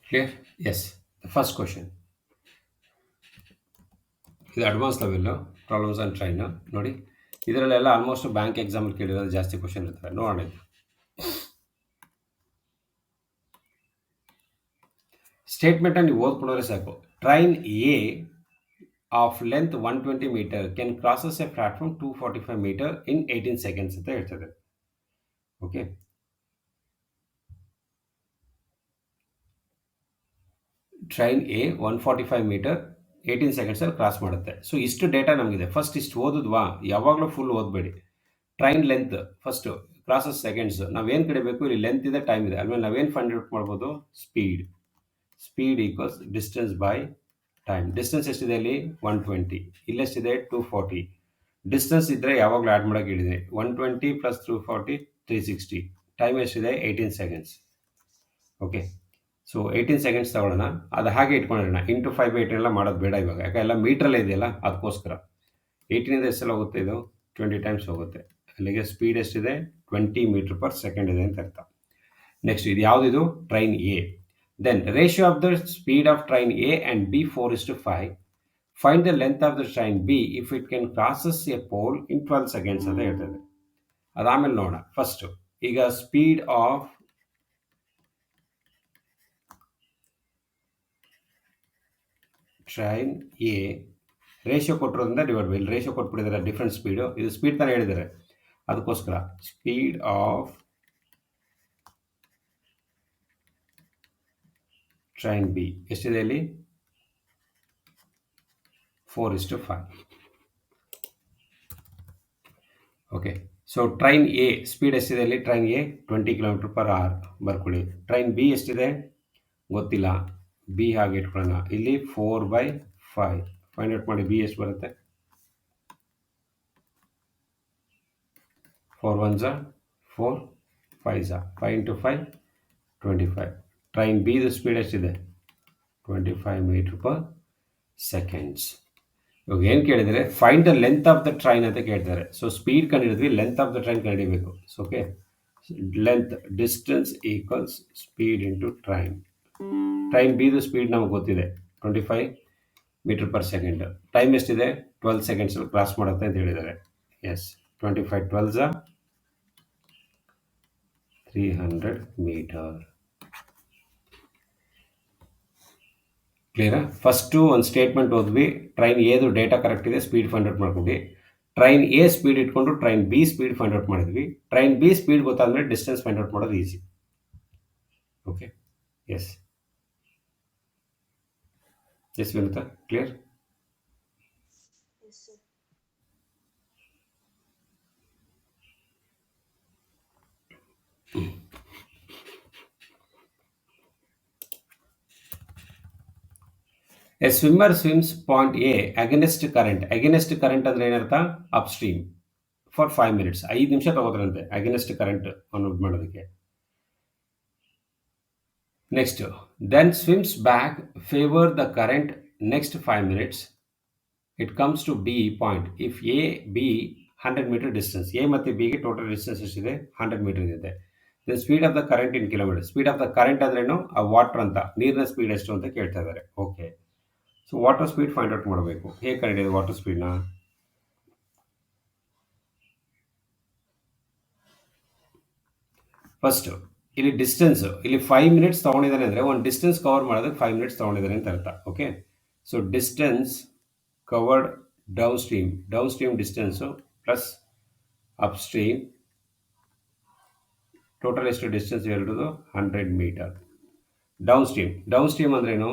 Clear? Yes. The first question ಇದು advance level problems and train ನೋಡಿ. ಇದರಲ್ಲೆಲ್ಲ almost bank ಎಕ್ಸಾಮಲ್ಲಿ ಕೇಳಿರೋದು ಜಾಸ್ತಿ ಕ್ವಶನ್ ಇರ್ತವೆ. ನೋಡೋಣ ಇದು. ಸ್ಟೇಟ್ಮೆಂಟನ್ನು ನೀವು ಓದ್ಕೊಂಡ್ರೆ ಸಾಕು. Train A of length 120 meter can crosses A platform 245 meter in 18 seconds ಅಂತ ಹೇಳ್ತದೆ. ಓಕೆ, ಟ್ರೈನ್ ಎ 145 ಮೀಟರ್ 18 ಸೆಕೆಂಡ್ಸಲ್ಲಿ ಕ್ರಾಸ್ ಮಾಡುತ್ತೆ. ಸೊ ಇಷ್ಟು ಡೇಟಾ ನಮಗಿದೆ. ಫಸ್ಟ್ ಇಷ್ಟು ಓದಿದ್ವಾ? ಯಾವಾಗಲೂ ಫುಲ್ ಓದಬೇಡಿ. Train length first, crosses seconds. ನಾವೇನು ಕಡಿಬೇಕು? ಇಲ್ಲಿ ಲೆಂತ್ ಇದೆ, ಟೈಮ್ ಇದೆ. ಆಮೇಲೆ ನಾವೇನು ಫೈಂಡ್ ಔಟ್ ಮಾಡ್ಬೋದು? Speed equals distance by time. Distance ಎಷ್ಟಿದೆ ಇಲ್ಲಿ? 120. ಇಲ್ಲೆಷ್ಟಿದೆ? 240. ಡಿಸ್ಟೆನ್ಸ್ ಇದ್ದರೆ ಯಾವಾಗಲೂ ಆ್ಯಡ್ ಮಾಡೋಕ್ಕೆ ಹೇಳಿದೆ. 120 + 240 360. ಟೈಮ್ ಎಷ್ಟಿದೆ? 18 ಸೆಕೆಂಡ್ಸ್. ಓಕೆ, ಸೊ 18 ಸೆಕೆಂಡ್ಸ್ ತಗೊಳ್ಳೋಣ. ಅದು ಹಾಗೆ ಇಟ್ಕೊಂಡಿರೋಣ. ಇಂಟು 5/18 ಎಲ್ಲ ಮಾಡೋದು ಬೇಡ ಇವಾಗ, ಯಾಕೆ ಎಲ್ಲ ಮೀಟ್ರಲ್ಲೇ ಇದೆಯಲ್ಲ ಅದಕ್ಕೋಸ್ಕರ. 18ಇಂದ ಎಷ್ಟೆಲ್ಲ ಹೋಗುತ್ತೆ? ಇದು 20 ಟೈಮ್ಸ್ ಹೋಗುತ್ತೆ. ಅಲ್ಲಿಗೆ ಸ್ಪೀಡ್ ಎಷ್ಟಿದೆ? 20 ಮೀಟರ್ ಪರ್ ಸೆಕೆಂಡ್ ಇದೆ ಅಂತ ಅರ್ಥ. ನೆಕ್ಸ್ಟ್ ಇದು ಯಾವುದಿದು? Train A. Then ratio of the speed of train A and B 4:5. Find the length of the train B if it can crosses A pole in 12 seconds ಅಂತ ಹೇಳ್ತದೆ. ಅದಾದಮೇಲೆ ನೋಡೋಣ. First ಈಗ speed of train A ratio ಕೊಟ್ಟಿರೋದ್ರಿಂದ divide by, ಇಲ್ಲಿ ratio ಕೊಟ್ಬಿಟ್ಟಿದ್ದಾರೆ different speed. ಇದು speed ತಾನೇ ಹೇಳಿದ್ದಾರೆ, ಅದಕ್ಕೋಸ್ಕರ ಸ್ಪೀಡ್ ಆಫ್ ಟ್ರೈನ್ ಬಿ ಎಷ್ಟಿದೆ ಇಲ್ಲಿ? 4:5. Okay, so train A speed ಎಷ್ಟಿದೆ ಇಲ್ಲಿ? ಟ್ರೈನ್ ಎ 20 km/h ಬರ್ಕೊಳ್ಳಿ. ಟ್ರೈನ್ ಬಿ ಎಷ್ಟಿದೆ? ಗೊತ್ತಿಲ್ಲ, ಬಿ ಹಾಗೆ ಇಟ್ಕೊಳ್ಳೋಣ. ಇಲ್ಲಿ 4/5 ಫೈಂಡ್ ಔಟ್ ಮಾಡಿ. ಬಿ ಎಷ್ಟು ಬರುತ್ತೆ? 4 1s 4, 5s 5 × 5 25. ಟ್ರೈನ್ ಬಿದು ಸ್ಪೀಡ್ ಎಷ್ಟಿದೆ? 25 ಮೀಟರ್ ಪರ್ ಸೆಕೆಂಡ್ಸ್. ಇವಾಗ ಏನು ಕೇಳಿದರೆ find the length of the train ಅಂತ ಕೇಳ್ತಾರೆ. ಸೊ ಸ್ಪೀಡ್ ಕಂಡಿಡಿದ್ವಿ, ಲೆಂತ್ ಆಫ್ ದ ಟ್ರೈನ್ ಕಂಡಿಡಿಬೇಕು. So okay, length distance equals speed into train. Train ಬಿದು ಸ್ಪೀಡ್ ನಮಗೆ ಗೊತ್ತಿದೆ, 25 ಮೀಟರ್ ಪರ್ ಸೆಕೆಂಡ್. ಟೈಮ್ ಎಷ್ಟಿದೆ? 12 ಸೆಕೆಂಡ್ಸಲ್ಲಿ ಕ್ರಾಸ್ ಮಾಡುತ್ತೆ ಅಂತ ಹೇಳಿದ್ದಾರೆ. Yes, 25 12s 300 meter. ಕ್ಲಿಯರಾ? ಫಸ್ಟು ಒಂದು ಸ್ಟೇಟ್ಮೆಂಟ್ ಓದ್ವಿ, ಟ್ರೈನ್ ಎದು ಡೇಟಾ ಕರೆಕ್ಟ್ ಇದೆ, ಸ್ಪೀಡ್ ಫೈಂಡ್ ಔಟ್ ಮಾಡ್ಕೊಂಡ್ವಿ. ಟ್ರೈನ್ ಎ ಸ್ಪೀಡ್ ಇಟ್ಕೊಂಡು train B speed find out ಮಾಡಿದ್ವಿ. ಟ್ರೈನ್ ಬಿ ಸ್ಪೀಡ್ ಗೊತ್ತಾದ್ಮೇಲೆ ಡಿಸ್ಟೆನ್ಸ್ ಫೈಂಡ್ ಔಟ್ ಮಾಡೋದು easy. Okay, yes yes Vinutha, clear? A swimmer swims point A against current. Against current ಅಂದರೆ ಏನರ್ಥ? Up stream for 5 minutes. 5 ನಿಮಿಷ ತಗೋತಾರಂತೆ against current ಅನ್ನೋದು ಮಾಡೋದಕ್ಕೆ. Next, then swims back favour the current next 5 minutes. It comes to B point if A B 100 meter distance. A ಮತ್ತು ಬಿಗೆ total distance ಎಷ್ಟಿದೆ? 100 meter ಇದೆ. Then speed of the current in kilometer. Speed of the current ಅಂದ್ರೇನು? ಆ water ಅಂತ, ನೀರಿನ speed ಎಷ್ಟು ಅಂತ ಕೇಳ್ತಾ ಇದ್ದಾರೆ. Okay, so water speed find out ಮಾಡಬೇಕು. ಹೇಗೆ ಕಂಡಿಡಿಯೋದು ವಾಟರ್ ಸ್ಪೀಡ್ನ? ಫಸ್ಟು ಇಲ್ಲಿ ಡಿಸ್ಟೆನ್ಸ್, ಇಲ್ಲಿ 5 minutes ತೊಗೊಂಡಿದ್ದಾನೆ ಅಂದರೆ ಒಂದು ಡಿಸ್ಟೆನ್ಸ್ ಕವರ್ ಮಾಡೋದಕ್ಕೆ 5 minutes ತೊಗೊಂಡಿದ್ದಾನೆ ಅಂತ ಅರ್ಥ. Okay, so distance covered down stream distance plus up stream total ಎಷ್ಟು ಡಿಸ್ಟೆನ್ಸ್ ಹೇಳಿರೋದು? 100 ಮೀಟರ್. ಡೌನ್ ಸ್ಟ್ರೀಮ್ ಅಂದ್ರೇನು?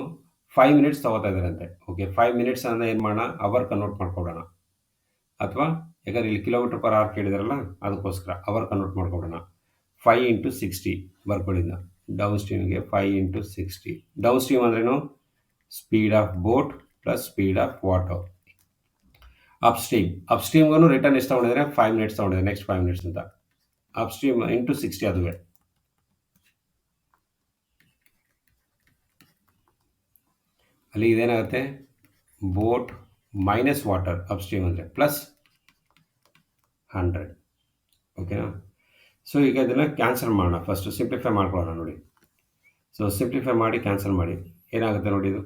5 minutes ತೊಗೋತಾ ಇದ್ದಾರಂತೆ. ಓಕೆ, 5 minutes ಅಂದರೆ ಏನು ಮಾಡೋಣ? ಅವರ್ ಕನ್ವರ್ಟ್ ಮಾಡ್ಕೊಡೋಣ. ಅಥವಾ ಯಾಕಂದರೆ ಇಲ್ಲಿ km/h ಕೇಳಿದಾರಲ್ಲ ಅದಕ್ಕೋಸ್ಕರ ಅವರ್ ಕನ್ವರ್ಟ್ ಮಾಡ್ಕೊಡೋಣ. 5 × 60 ಬರ್ಕೊಳ್ಳಿಂದ ಡೌನ್ ಸ್ಟ್ರೀಮ್ಗೆ 5 × 60. ಡೌನ್ ಸ್ಟ್ರೀಮ್ ಅಂದ್ರೇನು? Speed of boat plus speed of water. Up ಸ್ಟ್ರೀಮ್ಗೂ ರಿಟರ್ನ್ ಎಷ್ಟು ತೊಗೊಂಡಿದ್ದಾರೆ? 5 minutes ತೊಗೊಂಡಿದ್ದಾರೆ, ನೆಕ್ಸ್ಟ್ 5 minutes ಅಂತ. ಅಪ್ ಸ್ಟ್ರೀಮ್ ಇಂಟು 60 ಅದುವೇ. ಅಲ್ಲಿ ಇದೇನಾಗುತ್ತೆ? Boat minus water up stream ಅಂದರೆ ಪ್ಲಸ್ 100. ಓಕೆನಾ? ಸೊ ಈಗ ಇದನ್ನು ಕ್ಯಾನ್ಸಲ್ ಮಾಡೋಣ. ಫಸ್ಟು ಸಿಂಪ್ಲಿಫೈ ಮಾಡ್ಕೊಳ್ಳೋಣ ನೋಡಿ. ಸೊ ಸಿಂಪ್ಲಿಫೈ ಮಾಡಿ ಕ್ಯಾನ್ಸಲ್ ಮಾಡಿ ಏನಾಗುತ್ತೆ ನೋಡಿ ಇದು.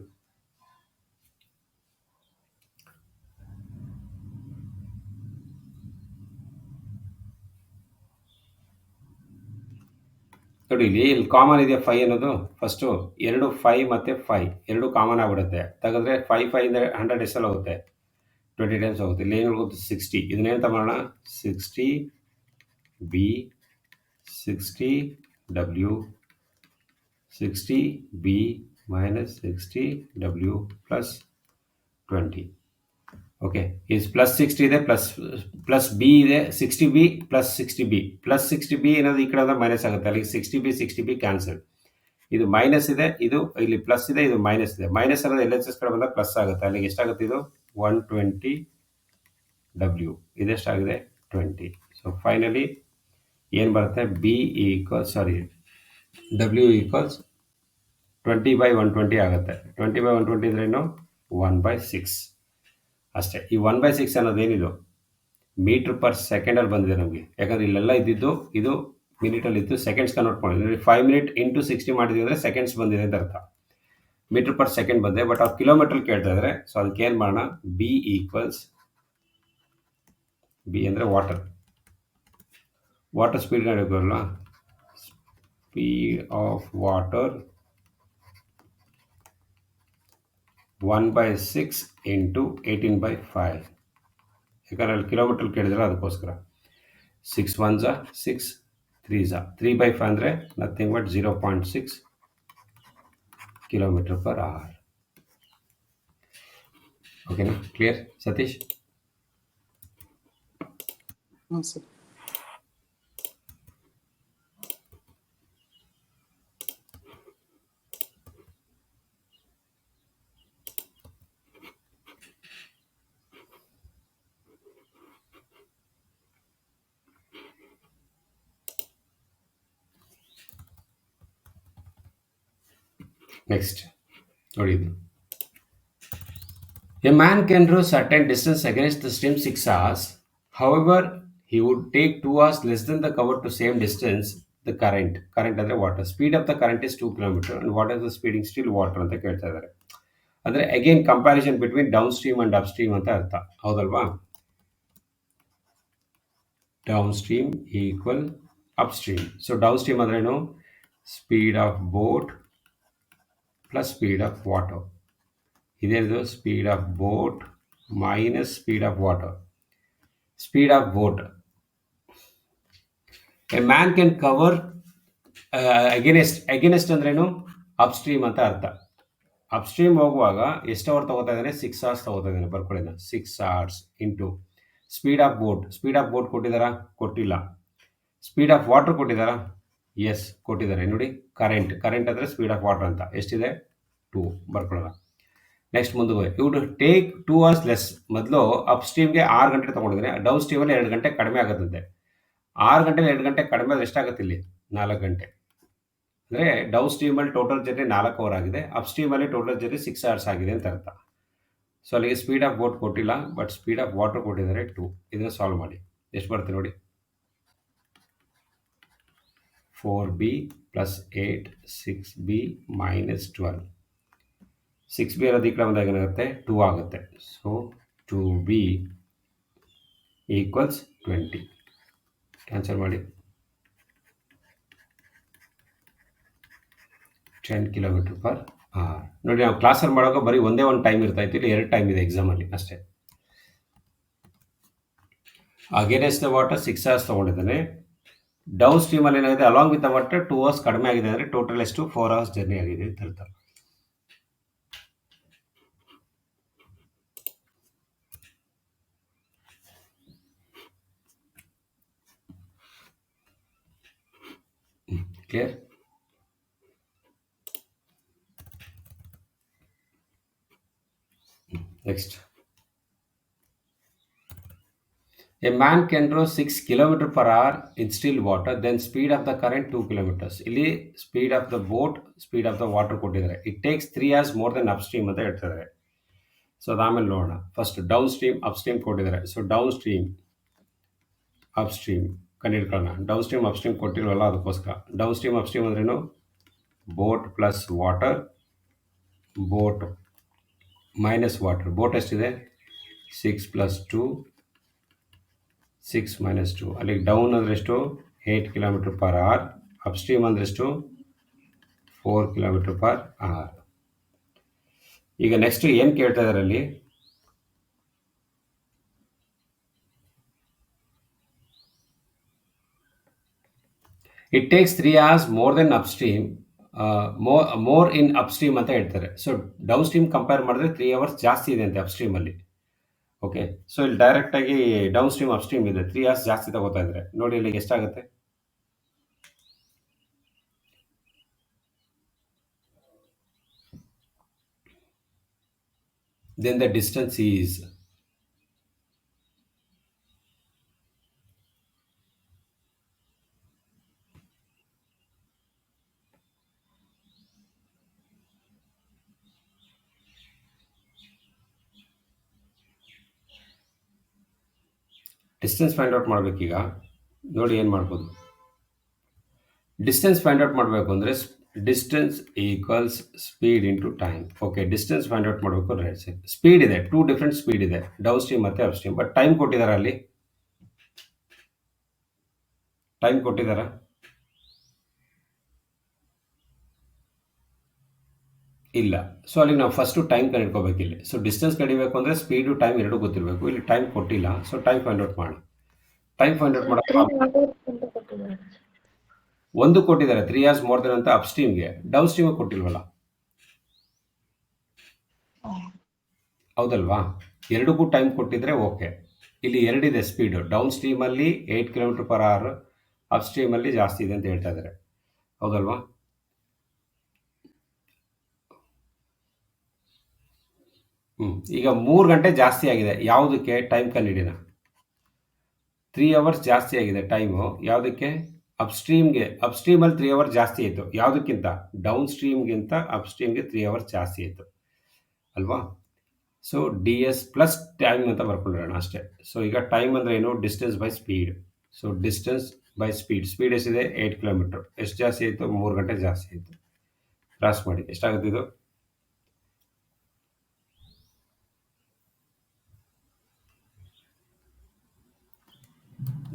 ನೋಡಿ ಇಲ್ಲಿ ಕಾಮನ್ ಇದೆ 5 ಅನ್ನೋದು. ಫಸ್ಟು ಎರಡು 5 ಮತ್ತು 5 ಎರಡು ಕಾಮನ್ ಆಗಿಬಿಡುತ್ತೆ. ತೆಗೆದ್ರೆ 5 ಅಂದರೆ 100 ಎಷ್ಟೆಲ್ಲ ಹೋಗುತ್ತೆ, 20 ಟೈಮ್ಸ್ ಹೋಗುತ್ತೆ. ಇಲ್ಲಿ ಏನು ಹೋಗುತ್ತೆ 60. ಇದನ್ನೇನು ತಗೊಳ್ಳೋಣ, 60 B 60 W 60 B minus 60 W plus 20. Okay, is plus 60 ಇದೆ, ಪ್ಲಸ್ ಬಿ ಇದೆ, 60 B plus 60 B plus 60 B ಏನಾದ್ರು ಈ ಕಡೆ ಅಂದ್ರೆ ಮೈನಸ್ ಆಗುತ್ತೆ. ಅಲ್ಲಿಗೆ 60 ಬಿ ಕ್ಯಾನ್ಸಲ್. ಇದು ಮೈನಸ್ ಇದೆ, ಇದು ಇಲ್ಲಿ ಪ್ಲಸ್ ಇದೆ, ಇದು ಮೈನಸ್ ಇದೆ. ಮೈನಸ್ ಅನ್ನೋದು ಎಲ್ ಎಚ್ ಎಸ್ ಕಡೆ ಬಂದಾಗ ಪ್ಲಸ್ ಆಗುತ್ತೆ. ಅಲ್ಲಿಗೆ ಎಷ್ಟಾಗುತ್ತೆ ಇದು 120 ಡಬ್ಲ್ಯೂ. ಇದೆಷ್ಟಾಗಿದೆ 20. ಸೊ ಫೈನಲಿ ಏನು ಬರುತ್ತೆ, ಬಿ ಈಕ್ವಲ್ಸ್ ಡಬ್ಲ್ಯೂ ಈಕ್ವಲ್ಸ್ 20/120 ಆಗುತ್ತೆ. 20/120 ಅಂದ್ರೆ ಏನು, 1/6 ಅಷ್ಟೇ. ಈ 1/6 ಅನ್ನೋದೇನಿದು ಮೀಟ್ರ್ ಪರ್ ಸೆಕೆಂಡಲ್ಲಿ ಬಂದಿದೆ ನಮಗೆ. ಯಾಕಂದರೆ ಇಲ್ಲೆಲ್ಲ ಇದ್ದಿದ್ದು ಇದು ಮಿನಿಟಲ್ಲಿ ಇದ್ದು ಸೆಕೆಂಡ್ಸ್ ಕನ್ವರ್ಟ್ ಮಾಡಿದ್ವಿ. 5 ಮಿನಿಟ್ ಇಂಟು 60 ಮಾಡಿದ್ವಿ ಅಂದರೆ ಸೆಕೆಂಡ್ಸ್ ಬಂದಿದೆ ಅಂತ ಅರ್ಥ. ಮೀಟ್ರ್ ಪರ್ ಸೆಕೆಂಡ್ ಬಂದಿದೆ, ಬಟ್ ಅವ್ರು ಕಿಲೋಮೀಟ್ರಲ್ಲಿ ಕೇಳ್ತಾ ಇದ್ದಾರೆ. ಸೊ ಅದಕ್ಕೆ ಏನು ಮಾಡೋಣ, ಬಿ ಈಕ್ವಲ್ಸ್, ಬಿ ಅಂದರೆ ವಾಟರ್ ಸ್ಪೀಡ್ ನಡೆಯೋಲ್ಲ, ಸ್ಪೀಡ್ ಆಫ್ ವಾಟರ್ 1/6 ಇಂಟು 18/5. ಯಾಕಂದರೆ ಅಲ್ಲಿ ಕಿಲೋಮೀಟ್ರಲ್ಲಿ ಕೇಳಿದ್ರೆ ಅದಕ್ಕೋಸ್ಕರ. 6 1s 6 3s 3/5 ಅಂದರೆ ನಥಿಂಗ್ ಬಟ್ 0.6 km/h. ಓಕೆನಾ, ಕ್ಲಿಯರ್ ಸತೀಶ್? ಹಾಂ ಸರ್. ನೆಕ್ಸ್ಟ್ ನೋಡಿ ಇದು. A man can row certain distance against the stream 6 hours. However, he would take 2 hours less than the cover to same distance. The current ಅಂದರೆ water speed of the current is 2 km and what is the speeding still water ಅಂತ ಕೇಳ್ತಾ ಇದ್ದಾರೆ. ಅಂದರೆ again comparison between down stream and up stream ಅಂತ ಅರ್ಥ, ಹೌದಲ್ವಾ? Down stream equal up stream. So down stream ಅಂದ್ರೇನು, speed of boat plus speed of water. ಇದೇನಿದು, speed of boat minus speed of water. Speed of boat, A man can cover against ಅಂದ್ರೇನು, up stream ಅಂತ ಅರ್ಥ. Up stream ಹೋಗುವಾಗ ಎಷ್ಟು hour ತಗೋತಾ ಇದ್ದಾನೆ, 6 hours ತಗೋತಾ ಇದ್ದಾನೆ. ಬರ್ಕೊಳ್ಳಿ, 6 hours into speed of boat ಕೊಟ್ಟಿದ್ದಾರಾ, ಕೊಟ್ಟಿಲ್ಲ. ಸ್ಪೀಡ್ ಆಫ್ ವಾಟರ್ ಕೊಟ್ಟಿದ್ದಾರಾ, ಎಸ್ ಕೊಟ್ಟಿದ್ದಾರೆ. ನೋಡಿ, ಕರೆಂಟ್ ಅಂದರೆ ಸ್ಪೀಡ್ ಆಫ್ ವಾಟರ್ ಅಂತ ಎಷ್ಟಿದೆ, 2. ಬರ್ಕೊಳ್ಳೋಣ. ನೆಕ್ಸ್ಟ್ ಮುಂದೆ ಇವ್ರು ಟೇಕ್ 2 hours ಲೆಸ್. ಮೊದಲು ಅಪ್ ಸ್ಟ್ರೀಮ್ಗೆ 6 ಗಂಟೆ ತೊಗೊಂಡಿದ್ದಾನೆ, ಡೌನ್ ಸ್ಟ್ರೀಮಲ್ಲಿ 2 ಗಂಟೆ ಕಡಿಮೆ ಆಗುತ್ತಂತೆ. 6 ಗಂಟೆಲಿ 2 ಗಂಟೆ ಕಡಿಮೆ ಆದರೆ ಎಷ್ಟಾಗುತ್ತೆ, ಇಲ್ಲಿ 4 ಗಂಟೆ. ಅಂದರೆ ಡೌನ್ ಸ್ಟ್ರೀಮಲ್ಲಿ ಟೋಟಲ್ ಜರ್ನಿ 4 hour ಆಗಿದೆ, ಅಪ್ ಸ್ಟ್ರೀಮಲ್ಲಿ ಟೋಟಲ್ ಜರ್ನಿ 6 hours ಆಗಿದೆ ಅಂತ ಅರ್ಥ. ಸೊ ಅಲ್ಲಿಗೆ ಸ್ಪೀಡ್ ಆಫ್ ಬೋಟ್ ಕೊಟ್ಟಿಲ್ಲ, ಬಟ್ ಸ್ಪೀಡ್ ಆಫ್ ವಾಟರ್ ಕೊಟ್ಟಿದ್ದಾರೆ 2. ಇದನ್ನು ಸಾಲ್ವ್ ಮಾಡಿ ಎಷ್ಟು ಬರುತ್ತೆ ನೋಡಿ, 4b plus 8 6b minus 12. 6b ಅನ್ನೋದು ಈ ಕಡೆ ಬಂದಾಗ ಏನಾಗುತ್ತೆ, 2 ಆಗುತ್ತೆ. So 2b equals 20. ಕ್ಯಾನ್ಸಲ್ ಮಾಡಿ, 10 km/h. ನೋಡಿ, ನಾವು ಕ್ಲಾಸಲ್ಲಿ ಮಾಡುವಾಗ ಬರೀ ಒಂದೇ ಒಂದು ಟೈಮ್ ಇರ್ತಾ ಇತ್ತು, ಇಲ್ಲಿ 2 ಟೈಮ್ ಇದೆ ಎಕ್ಸಾಮಲ್ಲಿ ಅಷ್ಟೇ. ಅಗೇನೆಸ್ಟ್ ದ ವಾಟರ್ 6 hours ತೊಗೊಂಡಿದ್ದಾನೆ. ಡೌನ್ ಸ್ಟ್ರೀಮಲ್ಲಿ ಏನಾಗಿದೆ, along with the water 2 hours ಕಡಿಮೆ ಆಗಿದೆ, ಅಂದರೆ ಟೋಟಲ್ ಎಷ್ಟು 4 hours ಜರ್ನಿ ಆಗಿದೆ ಅಂತ ಹೇಳ್ತಾರೆ. Clear? Next, A man can row 6 km/h in still water, then speed of the current 2 kilometers. ಇಲ್ಲಿ speed of the boat, speed of the water ಕೊಟ್ಟಿದ್ದಾರೆ. It takes 3 hours more than up stream ಅಂತ ಹೇಳ್ತಿದ್ದಾರೆ. So ಅದಾದಮೇಲೆ ನೋಡೋಣ. First down stream, up stream ಕೊಟ್ಟಿದ್ದಾರೆ. So down stream up stream ಕಂಡುಹಿಡ್ಕೊಳ್ಳೋಣ. Down stream up stream ಕೊಟ್ಟಿಲ್ವಲ್ಲ, ಅದಕ್ಕೋಸ್ಕರ. ಡೌನ್ ಸ್ಟ್ರೀಮ್ ಅಪ್ ಸ್ಟ್ರೀಮ್ ಅಂದ್ರೇನು, boat plus water, boat minus water. Boat ಎಷ್ಟಿದೆ 6 ಪ್ಲಸ್ 2, 6 ಮೈನಸ್ 2. ಅಲ್ಲಿಗೆ ಡೌನ್ ಅಂದರೆ ಎಷ್ಟು 8 ಕಿಲೋಮೀಟರ್ ಪರ್ ಅವರ್. ಅಪ್ಸ್ಟ್ರೀಮ್ ಅಂದರೆ ಎಷ್ಟು 4 ಕಿಲೋಮೀಟರ್ ಪರ್ ಅವರ್. ಈಗ ನೆಕ್ಸ್ಟ್ ಏನು ಕೇಳ್ತಾ ಇದ್ದಾರೆ ಅಲ್ಲಿ, it takes 3 hours more then upstream, more in upstream ಅಂತ ಹೇಳ್ತಾರೆ. ಸೊ ಡೌನ್ ಸ್ಟ್ರೀಮ್ ಕಂಪೇರ್ ಮಾಡಿದ್ರೆ 3 hours ಜಾಸ್ತಿ ಇದೆ ಅಂತೆ ಅಪ್ಸ್ಟ್ರೀಮಲ್ಲಿ. ಓಕೆ, ಸೊ ಇಲ್ಲಿ ಡೈರೆಕ್ಟಾಗಿ ಡೌನ್ ಸ್ಟ್ರೀಮ್ ಅಪ್ಸ್ಟ್ರೀಮ್ ಇದೆ, 3 hours ಜಾಸ್ತಿ ತಗೋತಾ ಇದ್ದಾರೆ. ನೋಡಿ ಇಲ್ಲಿ ಎಷ್ಟಾಗುತ್ತೆ, then the distance is distance find out ಮಾಡಬೇಕೀಗ. ನೋಡಿ ಏನು ಮಾಡ್ಬೋದು, ಡಿಸ್ಟೆನ್ಸ್ ಫೈಂಡ್ ಔಟ್ ಮಾಡಬೇಕು ಅಂದರೆ distance equals speed into time. Okay, distance find out ಮಾಡಬೇಕು. ರೈಟ್ ಸೈಡ್ ಸ್ಪೀಡ್ ಇದೆ, 2 ಡಿಫ್ರೆಂಟ್ ಸ್ಪೀಡ್ ಇದೆ, ಡೌನ್ ಸ್ಟ್ರೀಮ್ ಮತ್ತು ಅಪ್ ಸ್ಟ್ರೀಮ್. ಬಟ್ ಟೈಮ್ ಕೊಟ್ಟಿದ್ದಾರೆ ಅಲ್ಲಿ, ಟೈಮ್ ಕೊಟ್ಟಿದ್ದಾರಾ? ಇಲ್ಲ. ಸೊ ಅಲ್ಲಿ ನಾವು ಫಸ್ಟು ಟೈಮ್ ಕಂಡುಹಿಡ್ಕೋಬೇಕು ಇಲ್ಲಿ. ಸೊ ಡಿಸ್ಟೆನ್ಸ್ ಕಡಿಬೇಕು ಅಂದರೆ ಸ್ಪೀಡು ಟೈಮ್ ಎರಡೂ ಗೊತ್ತಿರಬೇಕು. ಇಲ್ಲಿ ಟೈಮ್ ಕೊಟ್ಟಿಲ್ಲ, ಸೊ ಟೈಮ್ ಫೈಂಡ್ ಔಟ್ ಮಾಡಿ. ಟೈಮ್ ಫೈಂಡ್ ಔಟ್ ಮಾಡೋದು ಒಂದು ಕೊಟ್ಟಿದ್ದಾರೆ 3 hours ಮೋರ್ ದೆನ್ ಅಂತ ಅಪ್ ಸ್ಟ್ರೀಮ್ಗೆ, ಡೌನ್ ಸ್ಟ್ರೀಮಿಗೆ ಕೊಟ್ಟಿಲ್ವಲ್ಲ, ಹೌದಲ್ವಾ? ಎರಡಕ್ಕೂ ಟೈಮ್ ಕೊಟ್ಟಿದ್ರೆ ಓಕೆ. ಇಲ್ಲಿ ಎರಡಿದೆ ಸ್ಪೀಡು, ಡೌನ್ ಸ್ಟ್ರೀಮಲ್ಲಿ 8 ಕಿಲೋಮೀಟರ್ ಪರ್ ಅವರ್, ಅಪ್ ಸ್ಟ್ರೀಮಲ್ಲಿ ಜಾಸ್ತಿ ಇದೆ ಅಂತ ಹೇಳ್ತಾ ಇದ್ದಾರೆ, ಹೌದಲ್ವಾ? ಈಗ 3 ಗಂಟೆ ಜಾಸ್ತಿ ಆಗಿದೆ, ಯಾವುದಕ್ಕೆ ಟೈಮ್ ಕಂಡುಹಿಡಿಯೋಣ. 3 hours ಜಾಸ್ತಿ ಆಗಿದೆ ಟೈಮು, ಯಾವುದಕ್ಕೆ ಅಪ್ ಸ್ಟ್ರೀಮ್ಗೆ. ಅಪ್ ಸ್ಟ್ರೀಮಲ್ಲಿ 3 hours ಜಾಸ್ತಿ ಆಯಿತು, ಯಾವುದಕ್ಕಿಂತ ಡೌನ್ ಸ್ಟ್ರೀಮ್ಗಿಂತ ಅಪ್ ಸ್ಟ್ರೀಮ್ಗೆ 3 hours ಜಾಸ್ತಿ ಆಯಿತು ಅಲ್ವಾ? So D S plus time ಅಂತ ಬರ್ಕೊಂಡಿರೋಣ ಅಷ್ಟೇ. ಸೊ ಈಗ ಟೈಮ್ ಅಂದರೆ ಏನು, distance by speed. So distance by speed, speed ಎಷ್ಟಿದೆ 8 ಕಿಲೋಮೀಟ್ರ್, ಎಷ್ಟು ಜಾಸ್ತಿ ಆಯಿತು 3 ಗಂಟೆ ಜಾಸ್ತಿ ಆಯಿತು. ಕ್ರಾಸ್ ಮಾಡಿ ಎಷ್ಟಾಗುತ್ತೆ ಇದು,